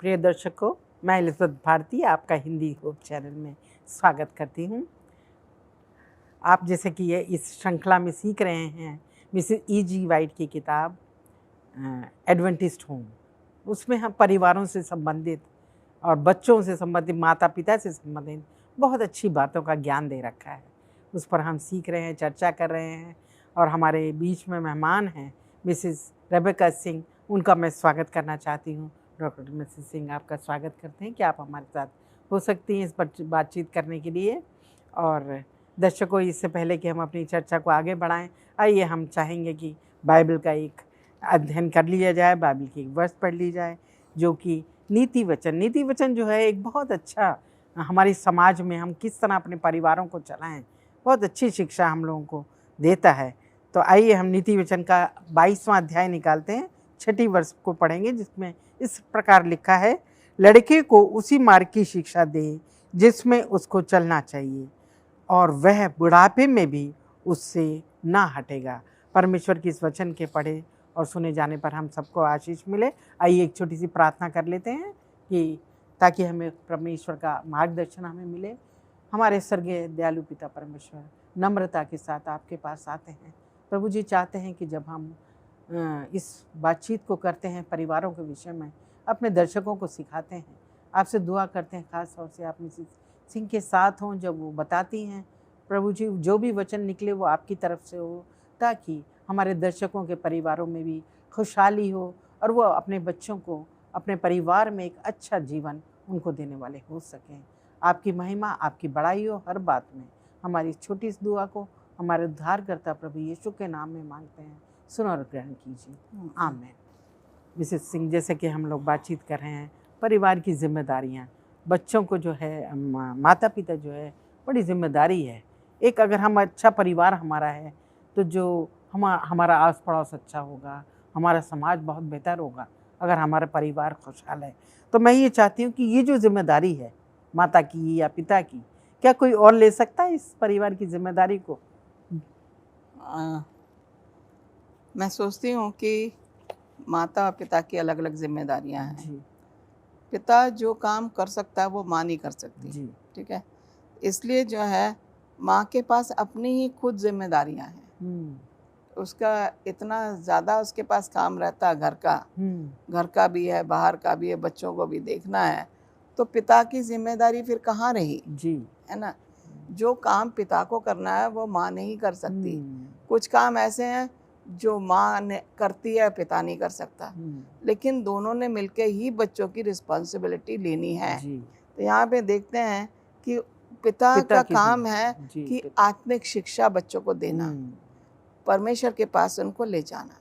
प्रिय दर्शकों, मैं एलिज़ाबेथ भारती आपका हिंदी होप चैनल में स्वागत करती हूँ। आप जैसे कि ये इस श्रृंखला में सीख रहे हैं मिसेस E.G. वाइट की किताब एडवेंटिस्ट होम। उसमें हम परिवारों से संबंधित और बच्चों से संबंधित, माता पिता से संबंधित बहुत अच्छी बातों का ज्ञान दे रखा है। उस पर हम सीख रहे हैं, चर्चा कर रहे हैं और हमारे बीच में मेहमान हैं मिसेस रेबेका सिंह। उनका मैं स्वागत करना चाहती हूँ। डॉक्टर मिसेस सिंह, आपका स्वागत करते हैं कि आप हमारे साथ हो सकती हैं इस पर बातचीत करने के लिए। और दर्शकों, इससे पहले कि हम अपनी चर्चा को आगे बढ़ाएं, आइए हम चाहेंगे कि बाइबल का एक अध्ययन कर लिया जाए, बाइबल की एक वर्ष पढ़ ली जाए जो कि नीति वचन जो है एक बहुत अच्छा, हमारी समाज में हम किस तरह अपने परिवारों को चलाएं, बहुत अच्छी शिक्षा हम लोगों को देता है। तो आइए हम नीति वचन का 22वां अध्याय निकालते हैं, 6ठी वर्ष को पढ़ेंगे, जिसमें इस प्रकार लिखा है, लड़के को उसी मार्ग की शिक्षा दे जिसमें उसको चलना चाहिए और वह बुढ़ापे में भी उससे ना हटेगा। परमेश्वर की इस वचन के पढ़े और सुने जाने पर हम सबको आशीष मिले। आइए एक छोटी सी प्रार्थना कर लेते हैं कि ताकि हमें परमेश्वर का मार्गदर्शन हमें मिले। हमारे स्वर्गीय दयालु पिता परमेश्वर, नम्रता के साथ आपके पास आते हैं। प्रभु जी चाहते हैं कि जब हम इस बातचीत को करते हैं परिवारों के विषय में, अपने दर्शकों को सिखाते हैं, आपसे दुआ करते हैं खास तौर से आप मिसेस सिंह के साथ हों जब वो बताती हैं। प्रभु जी, जो भी वचन निकले वो आपकी तरफ से हो, ताकि हमारे दर्शकों के परिवारों में भी खुशहाली हो और वो अपने बच्चों को, अपने परिवार में एक अच्छा जीवन उनको देने वाले हो सकें। आपकी महिमा, आपकी बड़ाई हो हर बात में। हमारी छोटी इस दुआ को हमारे उद्धारकर्ता प्रभु यीशु के नाम में मांगते हैं, सुनो और ग्रहण कीजिए, आमीन। मिसेस सिंह, जैसे कि हम लोग बातचीत कर रहे हैं परिवार की जिम्मेदारियाँ, बच्चों को जो है माता पिता जो है बड़ी जिम्मेदारी है। एक अगर हम अच्छा परिवार हमारा है तो जो हमारा आस पड़ोस अच्छा होगा, हमारा समाज बहुत बेहतर होगा अगर हमारा परिवार खुशहाल है। तो मैं ये चाहती हूँ कि ये जो जिम्मेदारी है माता की या पिता की, क्या कोई और ले सकता है इस परिवार की जिम्मेदारी को? मैं सोचती हूँ कि माता और पिता की अलग अलग जिम्मेदारियाँ हैं जी पिता जो काम कर सकता है वो माँ नहीं कर सकती जी ठीक है। इसलिए जो है माँ के पास अपनी ही खुद जिम्मेदारियाँ हैं। उसका इतना ज़्यादा उसके पास काम रहता है, घर का भी है, बाहर का भी है, बच्चों को भी देखना है, तो पिता की जिम्मेदारी फिर कहाँ रही जी, है ना। जो काम पिता को करना है वो माँ नहीं कर सकती। कुछ काम ऐसे हैं जो माँ ने करती है, पिता नहीं कर सकता, लेकिन दोनों ने मिलके ही बच्चों की रिस्पॉन्सिबिलिटी लेनी है। तो यहाँ पे देखते हैं कि पिता का काम है कि आत्मिक शिक्षा बच्चों को देना, परमेश्वर के पास उनको ले जाना।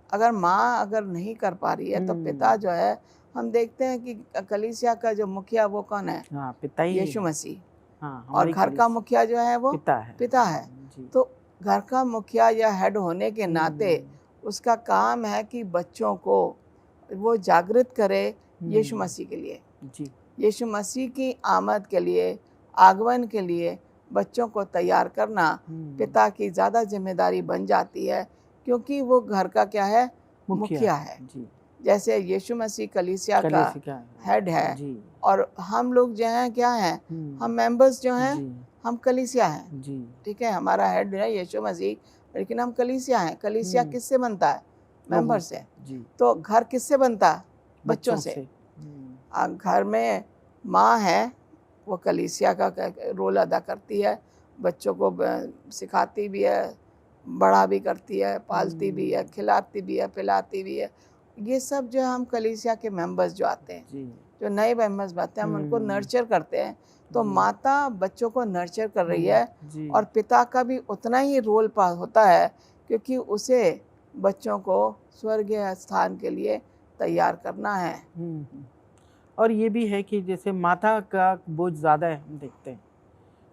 अगर माँ अगर नहीं कर पा रही है तो पिता जो है, हम देखते हैं कि कलीसिया का जो मुखिया वो कौन है? हाँ, पिता ही यीशु है। मसीह। हाँ, और घर का मुखिया जो है वो पिता है। तो घर का मुखिया या हेड होने के नाते उसका काम है कि बच्चों को वो जागृत करे यीशु मसीह के लिए, यीशु मसीह की आमद के लिए, आगमन के लिए बच्चों को तैयार करना पिता की ज़्यादा जिम्मेदारी बन जाती है, क्योंकि वो घर का क्या है? मुखिया है। जैसे यीशु मसीह कलीसिया का हेड है और हम लोग जो हैं क्या हैं? हम मेंबर्स जो हैं, हम कलीसिया हैं, ठीक है। हमारा हेड है यीशु मसीह, लेकिन हम कलीसिया हैं। कलीसिया किससे बनता है? मेंबर से। तो घर किससे बनता है? बच्चों से। घर में माँ है, वो कलीसिया का रोल अदा करती है, बच्चों को सिखाती भी है, बड़ा भी करती है, पालती भी है, खिलाती भी है, पिलाती भी है। ये सब जो हम कलीसिया के मेंबर्स जो आते हैं, जो नए मेंबर्स आते हैं, हम उनको नर्चर करते हैं। तो माता बच्चों को नर्चर कर रही है और पिता का भी उतना ही रोल होता है, क्योंकि उसे बच्चों को स्वर्गीय स्थान के लिए तैयार करना है। और ये भी है कि जैसे माता का बोझ ज़्यादा है, हम देखते हैं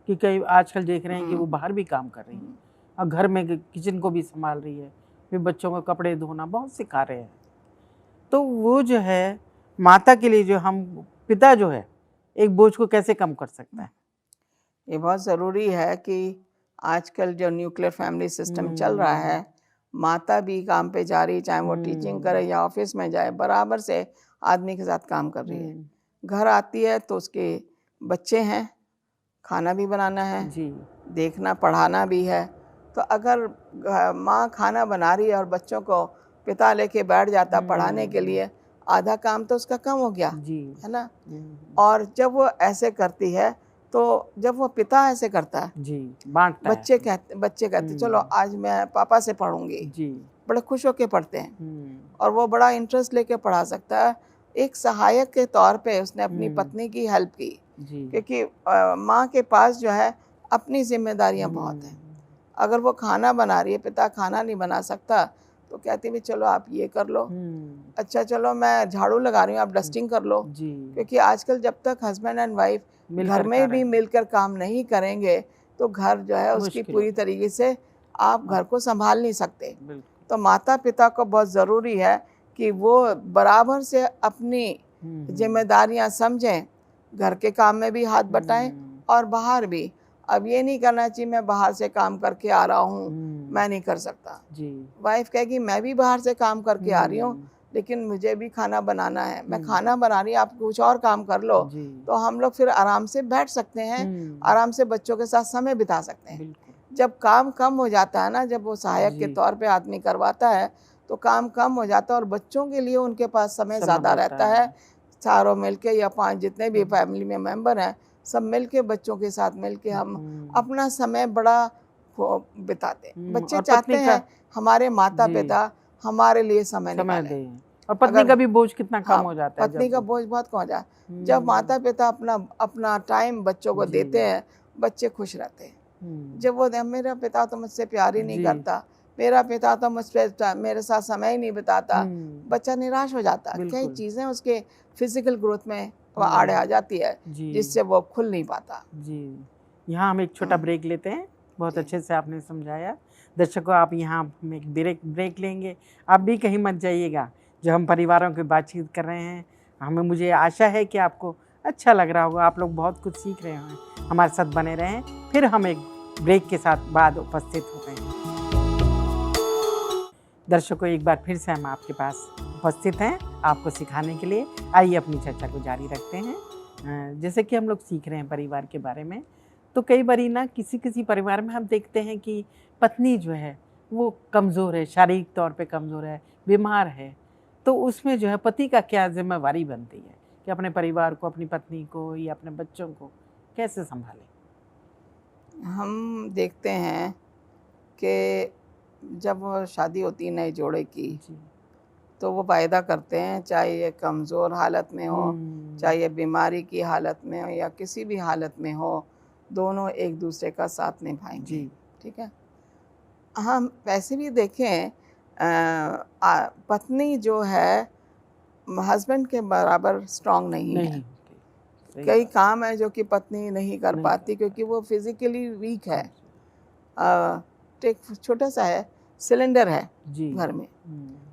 कि कई आजकल देख रहे हैं कि वो बाहर भी काम कर रही है और घर में किचन को भी संभाल रही है, फिर बच्चों को कपड़े धोना बहुत सिखा रहे हैं। तो वो जो है माता के लिए, जो हम पिता जो है एक बोझ को कैसे कम कर सकता है? ये बहुत ज़रूरी है कि आजकल जो न्यूक्लियर फैमिली सिस्टम चल रहा है, माता भी काम पे जा रही, चाहे वो टीचिंग करे या ऑफिस में जाए, बराबर से आदमी के साथ काम कर रही है। घर आती है तो उसके बच्चे हैं, खाना भी बनाना है जी, देखना पढ़ाना भी है। तो अगर माँ खाना बना रही है और बच्चों को पिता लेके बैठ जाता पढ़ाने के लिए, आधा काम तो उसका कम हो गया जी, है ना। और जब वो ऐसे करती है तो जब वो पिता ऐसे करता है जी, बांटता है, बच्चे कहते चलो आज मैं पापा से पढ़ूंगी जी, बड़े खुश होके पढ़ते हैं और वो बड़ा इंटरेस्ट लेके पढ़ा सकता है। एक सहायक के तौर पे उसने अपनी पत्नी की हेल्प की, क्योंकि माँ के पास जो है अपनी जिम्मेदारियां बहुत हैं। अगर वो खाना बना रही है, पिता खाना नहीं बना सकता, तो कहती भी चलो आप ये कर लो, अच्छा चलो मैं झाड़ू लगा रही हूँ आप डस्टिंग कर लो जी। क्योंकि आजकल जब तक हस्बैंड एंड वाइफ घर में भी मिलकर काम नहीं करेंगे तो घर जो है उसकी पूरी तरीके से आप घर को संभाल नहीं सकते। तो माता पिता को बहुत ज़रूरी है कि वो बराबर से अपनी जिम्मेदारियां समझें, घर के काम में भी हाथ बटाएं और बाहर भी। अब ये नहीं करना चाहिए मैं बाहर से काम करके आ रहा हूँ, मैं नहीं कर सकता जी। वाइफ कहेगी मैं भी बाहर से काम करके आ रही हूँ लेकिन मुझे भी खाना बनाना है, मैं खाना बना रही हूँ, आप कुछ और काम कर लो। तो हम लोग फिर आराम से बैठ सकते हैं, आराम से बच्चों के साथ समय बिता सकते हैं। जब काम कम हो जाता है ना, जब वो सहायक के तौर पे आदमी करवाता है तो काम कम हो जाता है और बच्चों के लिए उनके पास समय ज़्यादा रहता है। चारों मिलके या 5 जितने भी फैमिली में मेंबर हैं सब मिलके बच्चों के साथ मिलके हम अपना समय बड़ा बिताते हैं। बच्चे चाहते हैं हमारे माता पिता हमारे लिए समय निकालें। और पत्नी का भी बोझ कितना कम हो जाता है, पत्नी का बोझ बहुत कम हो जाता है। जब माता पिता अपना टाइम बच्चों को देते हैं, बच्चे खुश रहते हैं। जब वो मेरा पिता तो मुझसे प्यार ही नहीं करता, मेरा पिता तो मेरे साथ समय ही नहीं बिताता, बच्चा निराश हो जाता है। कई चीज़ें उसके फिजिकल ग्रोथ में आड़े आ जाती है जिससे वो खुल नहीं पाता जी। यहाँ हम एक छोटा ब्रेक लेते हैं। बहुत अच्छे से आपने समझाया। दर्शकों आप यहाँ हम एक ब्रेक लेंगे, आप भी कहीं मत जाइएगा। जो हम परिवारों की बातचीत कर रहे हैं, मुझे आशा है कि आपको अच्छा लग रहा होगा, आप लोग बहुत कुछ सीख रहे हैं। हमारे साथ बने रहें, फिर हम एक ब्रेक के साथ बाद उपस्थित होते हैं। दर्शकों एक बार फिर से हम आपके पास उपस्थित हैं आपको सिखाने के लिए। आइए अपनी चर्चा को जारी रखते हैं। जैसे कि हम लोग सीख रहे हैं परिवार के बारे में, तो कई बारी ना किसी परिवार में हम देखते हैं कि पत्नी जो है वो कमज़ोर है, शारीरिक तौर पे कमज़ोर है, बीमार है। तो उसमें जो है पति का क्या जिम्मेवारी बनती है कि अपने परिवार को, अपनी पत्नी को या अपने बच्चों को कैसे संभालें? हम देखते हैं कि जब शादी होती है नए जोड़े की तो वो वायदा करते हैं, चाहे ये कमज़ोर हालत में हो, चाहे ये बीमारी की हालत में हो या किसी भी हालत में हो, दोनों एक दूसरे का साथ निभाएंगे। ठीक है। हम वैसे भी देखें पत्नी जो है हस्बैंड के बराबर स्ट्रांग नहीं है। कई काम है जो कि पत्नी नहीं कर पाती क्योंकि वो फिजिकली वीक है। एक छोटा सा है सिलेंडर है घर में,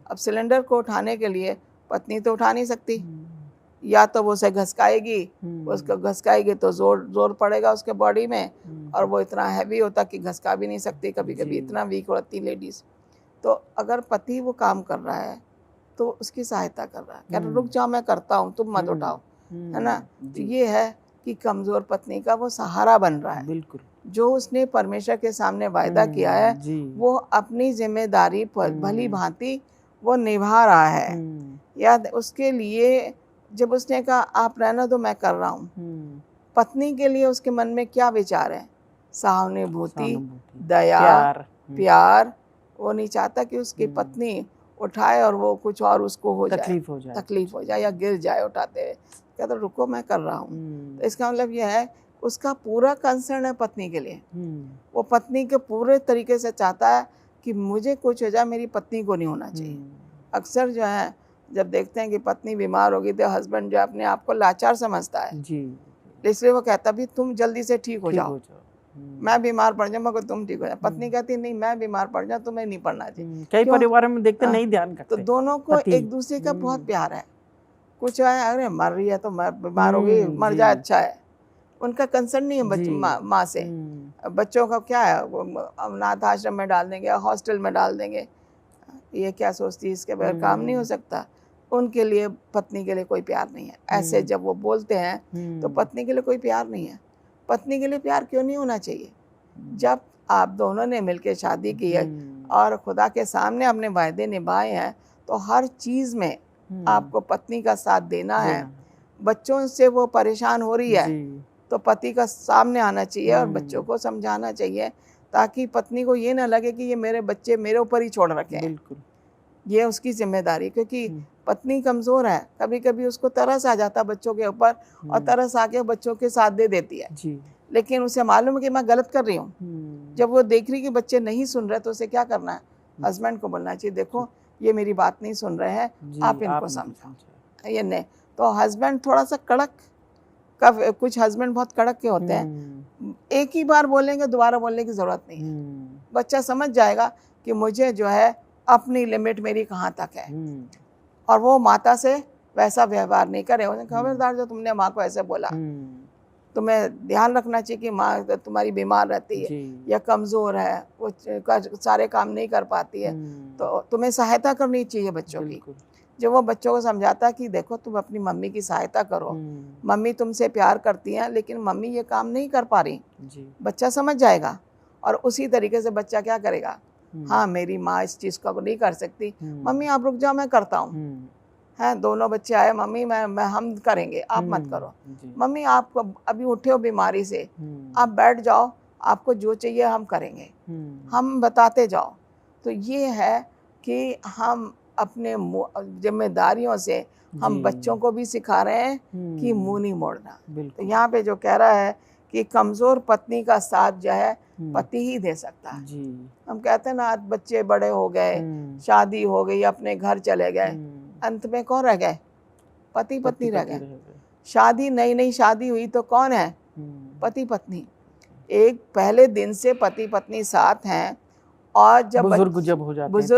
अब सिलेंडर को उठाने के लिए पत्नी तो उठा नहीं सकती, या तो वो उसे घसकाएगी, उसको घसकाएगी तो जोर पड़ेगा उसके बॉडी में और वो इतना हैवी होता कि घसका भी नहीं सकती, कभी कभी इतना वीक होती लेडीज़। तो अगर पति वो काम कर रहा है तो उसकी सहायता कर रहा है, कह रहा रुक जाओ मैं करता हूँ तुम मत उठाओ, है ना। तो ये है कि कमज़ोर पत्नी का वो सहारा बन रहा है। बिल्कुल। जो उसने परमेश्वर के सामने वायदा किया है वो अपनी जिम्मेदारी भली भांति वो निभा रहा है। या उसके लिए जब उसने कहा आप रहना दो मैं कर रहा हूँ, पत्नी के लिए उसके मन में क्या विचार है? सहानुभूति, दया, प्यार। वो नहीं चाहता कि उसकी पत्नी उठाए और वो कुछ और उसको हो जाए, तकलीफ हो जाए या गिर जाए उठाते हुए। कहता रुको मैं कर रहा हूँ। तो इसका मतलब यह है उसका पूरा कंसर्न है पत्नी के लिए। वो पत्नी के पूरे तरीके से चाहता है कि मुझे कुछ हो जाए, मेरी पत्नी को नहीं होना चाहिए। अक्सर जो है जब देखते हैं कि पत्नी बीमार होगी तो हस्बैंड जो अपने आप को लाचार समझता है जी, इसलिए वो कहता भी तुम जल्दी से ठीक हो जाओ, मैं बीमार पड़ जाऊँ मगर तुम ठीक हो जाओ। पत्नी कहती नहीं मैं बीमार पड़ जाऊँ, तुम्हें नहीं पड़ना चाहिए। कई परिवारों में देखते नहीं ध्यान करते। तो दोनों को एक दूसरे का बहुत प्यार है। कुछ है अरे मर रही है तो बीमार हो गई, मर जाए अच्छा है, उनका कंसर्न नहीं है माँ से। बच्चों का क्या है, अनाथ आश्रम में डाल देंगे, हॉस्टल में डाल देंगे, ये क्या सोचती है इसके बगैर काम नहीं हो सकता। उनके लिए पत्नी के लिए कोई प्यार नहीं है। ऐसे जब वो बोलते हैं तो पत्नी के लिए कोई प्यार नहीं है। पत्नी के लिए प्यार क्यों नहीं होना चाहिए? जब आप दोनों ने मिलकर शादी की है और खुदा के सामने अपने वायदे निभाए हैं, तो हर चीज़ में आपको पत्नी का साथ देना है। बच्चों से वो परेशान हो रही है तो पति का सामने आना चाहिए और बच्चों को समझाना चाहिए, ताकि पत्नी को ये ना लगे कि ये मेरे बच्चे मेरे ऊपर ही छोड़ रखे हैं। बिल्कुल, ये उसकी जिम्मेदारी, क्योंकि पत्नी कमज़ोर है, कभी कभी उसको तरस आ जाता बच्चों के ऊपर और तरस आके बच्चों के साथ दे देती है जी। लेकिन उसे मालूम है कि मैं गलत कर रही हूँ। जब वो देख रही कि बच्चे नहीं सुन रहे तो उसे क्या करना है? हस्बैंड को बोलना चाहिए, देखो ये मेरी बात नहीं सुन रहे हैं, आप इनको समझाओ। ये नहीं तो हस्बैंड थोड़ा सा कड़क का, कुछ हस्बैंड बहुत कड़क के होते हैं, एक ही बार बोलेंगे, दोबारा बोलने की ज़रूरत नहीं है। बच्चा समझ जाएगा कि मुझे जो है अपनी लिमिट मेरी कहाँ तक है, और वो माता से वैसा व्यवहार नहीं करे। उन्हें खबरदार, जो तुमने माँ को ऐसे बोला, तुम्हें ध्यान रखना चाहिए कि माँ तुम्हारी बीमार रहती है या कमज़ोर है, वो सारे काम नहीं कर पाती है, तो तुम्हें सहायता करनी चाहिए बच्चों की। जब वो बच्चों को समझाता कि देखो तुम अपनी मम्मी की सहायता करो, मम्मी तुमसे प्यार करती हैं लेकिन मम्मी ये काम नहीं कर पा रही, बच्चा समझ जाएगा। और उसी तरीके से बच्चा क्या करेगा, हाँ मेरी माँ इस चीज़ को नहीं कर सकती, मम्मी आप रुक जाओ मैं करता हूँ। हैं, दोनों बच्चे आए, मम्मी मैं हम करेंगे, आप मत करो। मम्मी आप अभी उठे हो बीमारी से, आप बैठ जाओ, आपको जो चाहिए हम करेंगे, हम बताते जाओ। तो ये है कि हम अपने जिम्मेदारियों से हम बच्चों को भी सिखा रहे हैं कि मुंह नहीं मोड़ना। तो यहाँ पे जो कह रहा है कि कमज़ोर पत्नी का साथ जो है पति ही दे सकता है। हम कहते हैं ना, आज बच्चे बड़े हो गए, शादी हो गई, अपने घर चले गए, अंत में कौन रह गए? पति पत्नी रह गए। शादी नई नई शादी हुई तो कौन है? पति पत्नी। एक पहले दिन से पति पत्नी साथ हैं, और जब बुजुर्ग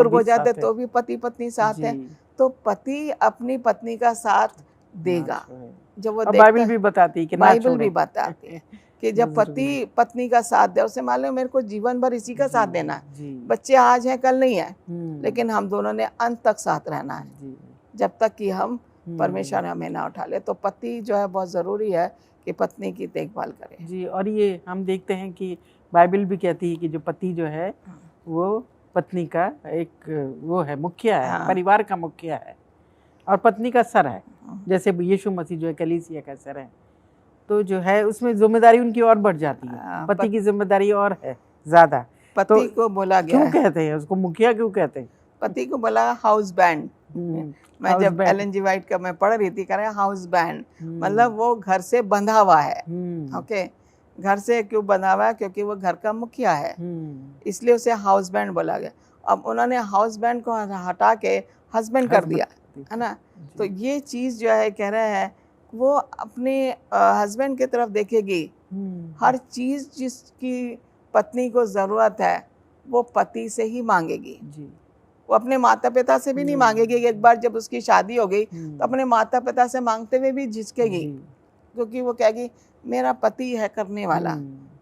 हो जाते तो भी पति पत्नी साथ हैं। तो पति अपनी पत्नी का साथ देगा। जब वो बाइबल भी बताती है कि बाइबल भी बताती है कि जब पति पत्नी का साथ दे, उसे मालूम मेरे को जीवन भर इसी का साथ देना है। बच्चे आज हैं कल नहीं है, लेकिन हम दोनों ने अंत तक साथ रहना है, जब तक कि हम परमेश्वर हमें ना उठा ले। तो पति जो है बहुत ज़रूरी है कि पत्नी की देखभाल करे जी। और ये हम देखते हैं कि बाइबल भी कहती है कि जो पति जो है वो पत्नी का एक वो है, मुखिया है, परिवार का मुखिया है, और पत्नी का सर है। जैसे यीशु मसीह जो है कलीसिया का सर है, तो जो है उसमें जिम्मेदारी उनकी और बढ़ जाती है। पति की जिम्मेदारी और है ज़्यादा। पति को बोला गया, क्यों कहते हैं उसको मुखिया, क्यों कहते हैं? पति को बोला हाउस बैंड। मैं जब एलन जी वाइट का मैं पढ़ रही थी, कह रहे हाउस बैंड, मतलब वो घर से बंधा हुआ है। ओके, घर से क्यों बंधा हुआ है? क्योंकि वो घर का मुखिया है, इसलिए उसे हाउस बैंड बोला गया। अब उन्होंने हाउस बैंड को हटा के हस्बैंड कर दिया है ना। तो ये चीज़ जो है कह रहे हैं वो अपने हस्बैंड की तरफ देखेगी। हर चीज़ जिसकी पत्नी को ज़रूरत है वो पति से ही मांगेगी। वो अपने माता पिता से भी नहीं मांगेगी। एक बार जब उसकी शादी हो गई तो अपने माता पिता से मांगते हुए भी झिझकेगी, क्योंकि वो कहेगी मेरा पति है करने वाला,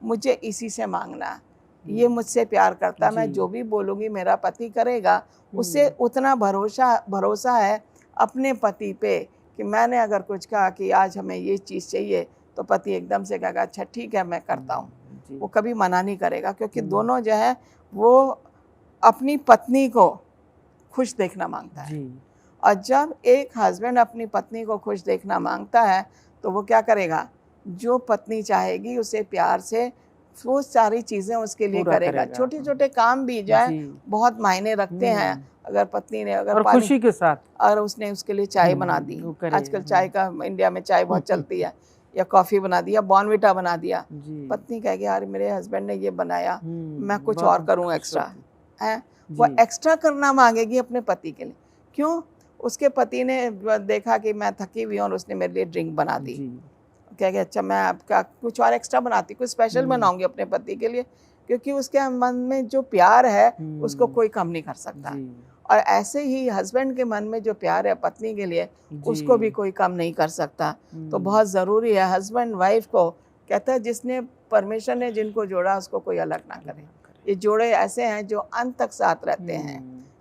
मुझे इसी से मांगना, ये मुझसे प्यार करता, मैं जो भी बोलूँगी मेरा पति करेगा। उससे उतना भरोसा है अपने पति पे कि मैंने अगर कुछ कहा कि आज हमें ये चीज़ चाहिए तो पति एकदम से कहेगा अच्छा ठीक है मैं करता हूँ। वो कभी मना नहीं करेगा, क्योंकि दोनों जो है वो अपनी पत्नी को खुश देखना मांगता है। और जब एक हस्बैंड अपनी पत्नी को खुश देखना मांगता है तो वो क्या करेगा, जो पत्नी चाहेगी उसे प्यार से वो सारी चीज़ें उसके लिए करेगा। छोटे छोटे काम भी जो है बहुत मायने रखते हैं। अगर पत्नी ने अगर खुशी के साथ और उसने उसके लिए चाय बना दी, आजकल चाय का इंडिया में चाय बहुत चलती है, या कॉफ़ी बना दिया, बॉर्नविटा बना दिया, पत्नी कहेगी यार मेरे हस्बैंड ने ये बनाया, मैं कुछ और करूँ एक्स्ट्रा है। वो एक्स्ट्रा करना मांगेगी अपने पति के लिए। क्यों? उसके पति ने देखा कि मैं थकी हुई हूँ और उसने मेरे लिए ड्रिंक बना दी, कहेगी अच्छा मैं आपका कुछ और एक्स्ट्रा बनाती, कुछ स्पेशल बनाऊंगी अपने पति के लिए, क्योंकि उसके मन में जो प्यार है उसको कोई कम नहीं कर सकता। और ऐसे ही हस्बैंड के मन में जो प्यार है पत्नी के लिए उसको भी कोई कम नहीं कर सकता। तो बहुत ज़रूरी है हस्बैंड वाइफ को, कहता है जिसने परमेश्वर ने जिनको जोड़ा उसको कोई अलग ना करे। ये जोड़े ऐसे हैं जो अंत तक साथ रहते हैं,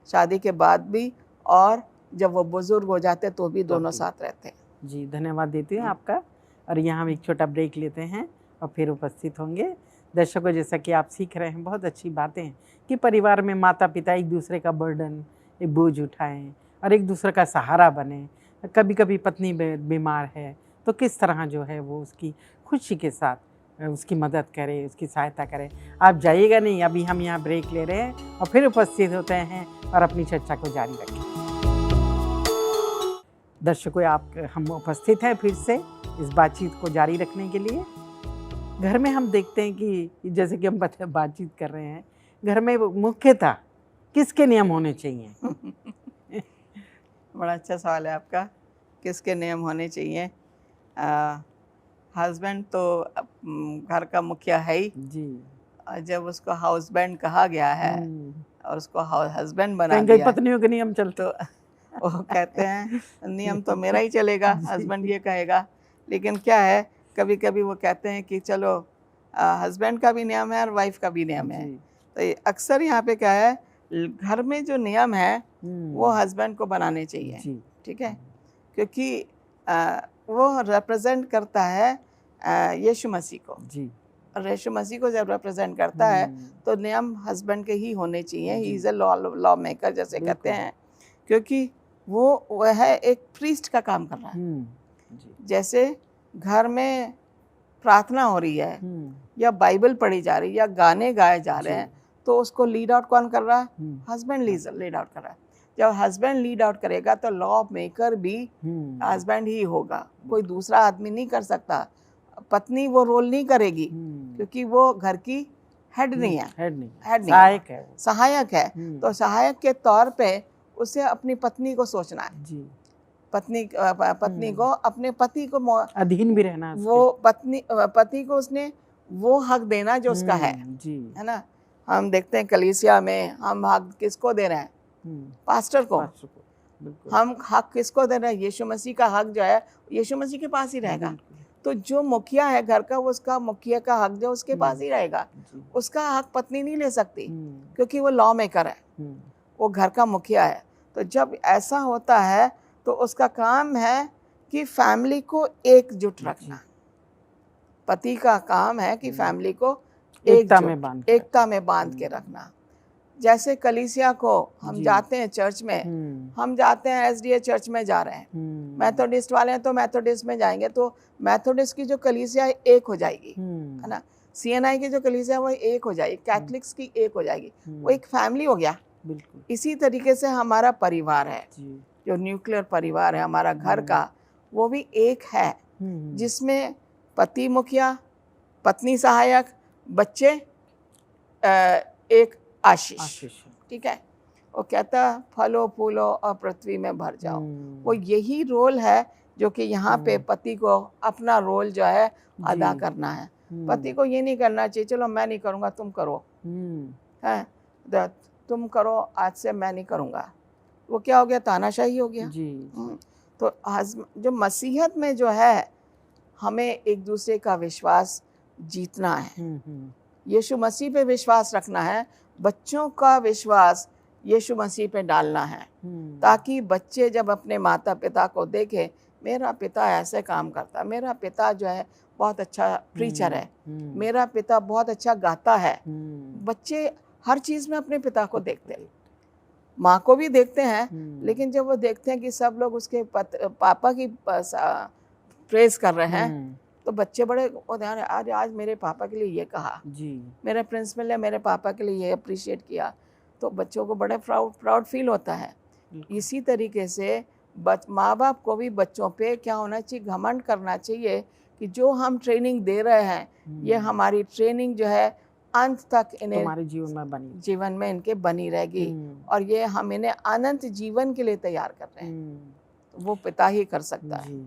शादी के बाद भी और जब वो बुजुर्ग हो जाते तो भी दोनों साथ रहते हैं। जी, धन्यवाद देती हूँ आपका। और यहाँ हम एक छोटा ब्रेक लेते हैं और फिर उपस्थित होंगे। दर्शकों, जैसा कि आप सीख रहे हैं, बहुत अच्छी बातें हैं कि परिवार में माता पिता एक दूसरे का बर्डन, एक बोझ उठाएं और एक दूसरे का सहारा बने। कभी कभी पत्नी बीमार है तो किस तरह जो है वो उसकी खुशी के साथ उसकी मदद करे, उसकी सहायता करे। आप जाइएगा नहीं, अभी हम यहाँ ब्रेक ले रहे हैं और फिर उपस्थित होते हैं और अपनी चर्चा को जारी रखें। दर्शकों, हम उपस्थित हैं फिर से इस बातचीत को जारी रखने के लिए। घर में हम देखते हैं कि जैसे कि हम बातचीत कर रहे हैं, घर में मुख्यतः किसके नियम होने चाहिए? बड़ा अच्छा सवाल है आपका, किसके नियम होने चाहिए। हस्बैंड तो घर का मुखिया है ही जी। जब उसको हाउसबैंड कहा गया है और उसको हस्बैंड बना दिया, पत्नियों के नियम चलते वो कहते हैं नियम तो मेरा ही चलेगा, हस्बैंड ये कहेगा। लेकिन क्या है, कभी कभी वो कहते हैं कि चलो हस्बैंड का भी नियम है और वाइफ का भी नियम है। तो अक्सर यहाँ पे क्या है, घर में जो नियम है वो हस्बैंड को बनाने चाहिए, ठीक है, क्योंकि वो रिप्रेजेंट करता है यीशु मसीह को जी। और यीशु मसीह को जब रिप्रेजेंट करता है तो नियम हस्बैंड के ही होने चाहिए। He is a law maker जैसे कहते हैं, क्योंकि वो है एक प्रीस्ट का काम कर रहा है। जैसे घर में प्रार्थना हो रही है या बाइबल पढ़ी जा रही है या गाने गाए जा रहे हैं, तो उसको लीड आउट कौन कर रहा है? हस्बैंड लीड आउट कर रहा है। जब हस्बैंड लीड आउट करेगा तो लॉ मेकर भी हस्बैंड ही होगा, कोई दूसरा आदमी नहीं कर सकता। पत्नी वो रोल नहीं करेगी क्योंकि वो घर की हेड नहीं है, सहायक है, सहायक है। तो सहायक के तौर पे उसे अपनी पत्नी को सोचना है जी। पत्नी को अपने पति को अधीन भी रहना, वो पति को उसने वो हक देना जो उसका है जी, है ना। हम देखते हैं कलीसिया में हम हक किसको दे रहे हैं? पास्टर को। हम हक किसको दे रहे हैं? यीशु मसीह का हक जो है यीशु मसीह के पास ही रहेगा। तो जो मुखिया है घर का, वो उसका मुखिया का हक जो उसके पास ही रहेगा। उसका हक पत्नी नहीं ले सकती क्योंकि वो लॉ मेकर है, वो घर का मुखिया है। तो जब ऐसा होता है तो उसका काम है कि फैमिली को एकजुट रखना। पति का काम है कि फैमिली को एकता में बांध के रखना। जैसे कलीसिया को हम जाते हैं चर्च में, हम जाते हैं एसडीए चर्च में जा रहे हैं, मैथोडिस्ट वाले हैं तो मैथोडिस्ट में जाएंगे, तो मैथोडिस्ट की जो कलीसिया है एक हो जाएगी, है ना। सीएनआई की जो कलीसिया है वो एक हो जाएगी, कैथलिक्स की एक हो जाएगी, वो एक फैमिली हो गया। बिल्कुल इसी तरीके से हमारा परिवार है, जो न्यूक्लियर परिवार है हमारा घर का, वो भी एक है, जिसमें पति मुखिया, पत्नी सहायक, बच्चे एक आशीष, ठीक है। वो कहता फलो फूलो और पृथ्वी में भर जाओ। वो यही रोल है जो कि यहाँ पे पति को अपना रोल जो है अदा करना है। पति को ये नहीं करना चाहिए चलो मैं नहीं करूँगा तुम करो, है तुम करो आज से मैं नहीं करूँगा। वो क्या हो गया? तानाशाही हो गया जी। तो जो मसीहत में जो है हमें एक दूसरे का विश्वास जीतना है, यीशु मसीह पे विश्वास रखना है, बच्चों का विश्वास यीशु मसीह पे डालना है, ताकि बच्चे जब अपने माता पिता को देखें, मेरा पिता ऐसे काम करता, मेरा पिता जो है बहुत अच्छा प्रीचर है, मेरा पिता बहुत अच्छा गाता है। बच्चे हर चीज़ में अपने पिता को देखते हैं, माँ को भी देखते हैं, लेकिन जब वो देखते हैं कि सब लोग उसके पापा की प्रेज कर रहे हैं तो बच्चे बड़े ध्यान है, आज मेरे पापा के लिए ये कहा जी, मेरे प्रिंसिपल ने मेरे पापा के लिए ये अप्रिशिएट किया, तो बच्चों को बड़े प्राउड फील होता है। इसी तरीके से माँ बाप को भी बच्चों पे क्या होना चाहिए? घमंड करना चाहिए कि जो हम ट्रेनिंग दे रहे हैं, ये हमारी ट्रेनिंग जो है अंत तक इन्हें हमारे जीवन में इनके बनी रहेगी, और ये हम इन्हें अनंत जीवन के लिए तैयार कर रहे हैं। तो वो पिता ही कर सकता है।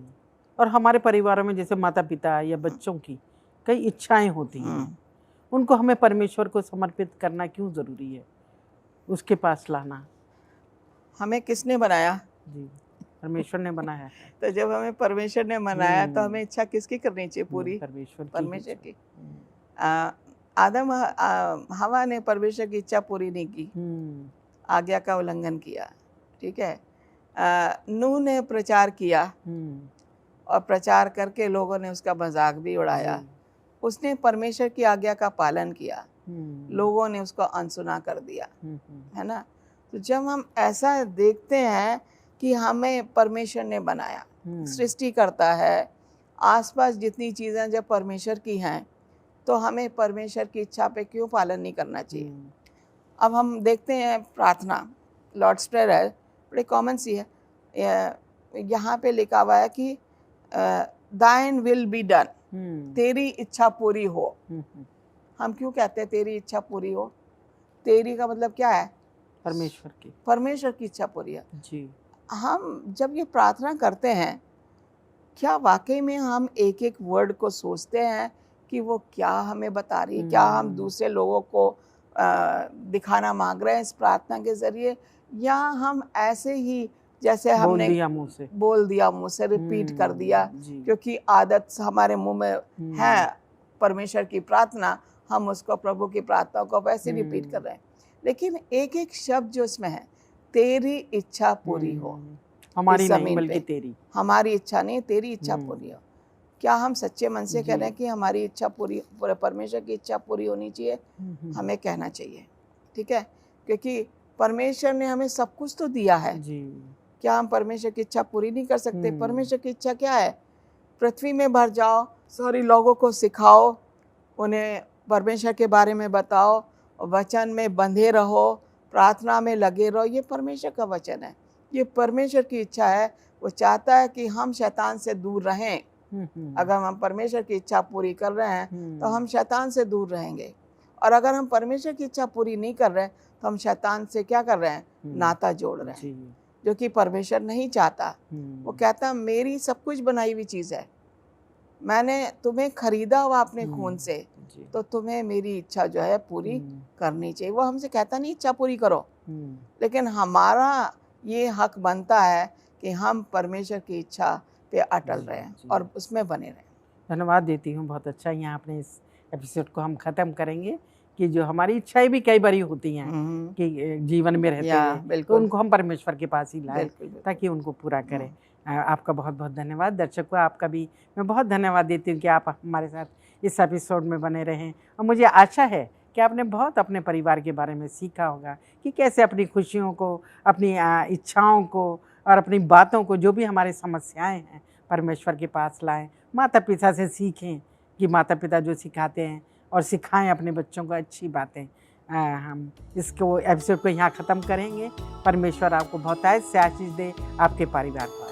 और हमारे परिवारों में जैसे माता पिता या बच्चों की कई इच्छाएं होती हैं, उनको हमें परमेश्वर को समर्पित करना क्यों ज़रूरी है? उसके पास लाना। हमें किसने बनाया? जी, परमेश्वर ने बनाया। तो जब हमें परमेश्वर ने बनाया तो हमें इच्छा किसकी करनी चाहिए? पूरी परमेश्वर की। आदम हवा ने परमेश्वर की इच्छा पूरी नहीं की, आज्ञा का उल्लंघन किया, ठीक है। नूह ने प्रचार किया और प्रचार करके लोगों ने उसका मजाक भी उड़ाया। उसने परमेश्वर की आज्ञा का पालन किया, लोगों ने उसको अनसुना कर दिया, है ना। तो जब हम ऐसा देखते हैं कि हमें परमेश्वर ने बनाया, सृष्टि करता है, आसपास जितनी चीज़ें जब परमेश्वर की हैं, तो हमें परमेश्वर की इच्छा पे क्यों पालन नहीं करना चाहिए। अब हम देखते हैं प्रार्थना, लॉर्ड्स प्रेयर है, बड़ी कॉमन सी है। यहाँ पे लिखा हुआ है कि दाइन विल बी डन, तेरी इच्छा पूरी हो। हम क्यों कहते हैं तेरी इच्छा पूरी हो? तेरी का मतलब क्या है? परमेश्वर की इच्छा पूरी है जी। हम जब ये प्रार्थना करते हैं, क्या वाकई में हम एक एक वर्ड को सोचते हैं कि वो क्या हमें बता रही है? क्या हम दूसरे लोगों को दिखाना मांग रहे हैं इस प्रार्थना के जरिए, या हम ऐसे ही जैसे हमने बोल दिया मुंह से रिपीट कर दिया, क्योंकि आदत हमारे मुंह में है परमेश्वर की प्रार्थना, हम उसको प्रभु की प्रार्थना को वैसे रिपीट कर रहे हैं। लेकिन एक एक शब्द जो इसमें है, तेरी इच्छा पूरी हो, हमारी नहीं बल्कि तेरी, हमारी इच्छा नहीं, तेरी इच्छा पूरी हो। क्या हम सच्चे मन से कह रहे हैं कि हमारी इच्छा पूरी, परमेश्वर की इच्छा पूरी होनी चाहिए? हमें कहना चाहिए, ठीक है, क्योंकि परमेश्वर ने हमें सब कुछ तो दिया है जी। क्या हम परमेश्वर की इच्छा पूरी नहीं कर सकते? परमेश्वर की इच्छा क्या है? पृथ्वी में भर जाओ, सारे लोगों को सिखाओ, उन्हें परमेश्वर के बारे में बताओ, वचन में बंधे रहो, प्रार्थना में लगे रहो। ये परमेश्वर का वचन है, ये परमेश्वर की इच्छा है। वो चाहता है कि हम शैतान से दूर रहें। अगर हम परमेश्वर की इच्छा पूरी कर रहे हैं तो हम शैतान से दूर रहेंगे, और अगर हम परमेश्वर की इच्छा पूरी नहीं कर रहे तो हम शैतान से क्या कर रहे हैं? नाता जोड़ रहे हैं, जो कि परमेश्वर नहीं चाहता। वो कहता मेरी सब कुछ बनाई हुई चीज़ है, मैंने तुम्हें खरीदा हुआ अपने खून से, तो तुम्हें मेरी इच्छा जो है पूरी करनी चाहिए। वो हमसे कहता नहीं इच्छा पूरी करो, लेकिन हमारा ये हक बनता है कि हम परमेश्वर की इच्छा पे अटल रहें और उसमें बने रहें। धन्यवाद देती हूँ, बहुत अच्छा। यहाँ अपने इस एपिसोड को हम ख़त्म करेंगे कि जो हमारी इच्छाएं भी कई बारी होती हैं कि जीवन में रहते हैं, तो उनको हम परमेश्वर के पास ही लाएं ताकि उनको पूरा करें। आपका बहुत बहुत धन्यवाद। दर्शकों, आपका भी मैं बहुत धन्यवाद देती हूँ कि आप हमारे साथ इस एपिसोड में बने रहें, और मुझे आशा है कि आपने बहुत अपने परिवार के बारे में सीखा होगा कि कैसे अपनी खुशियों को, अपनी इच्छाओं को और अपनी बातों को, जो भी हमारी समस्याएं हैं, परमेश्वर के पास लाएं। माता पिता से सीखें कि माता पिता जो सिखाते हैं और सिखाएं अपने बच्चों को अच्छी बातें। हम इसको एपिसोड को यहाँ ख़त्म करेंगे। परमेश्वर आपको बहुत आशीष दे, आपके परिवार को।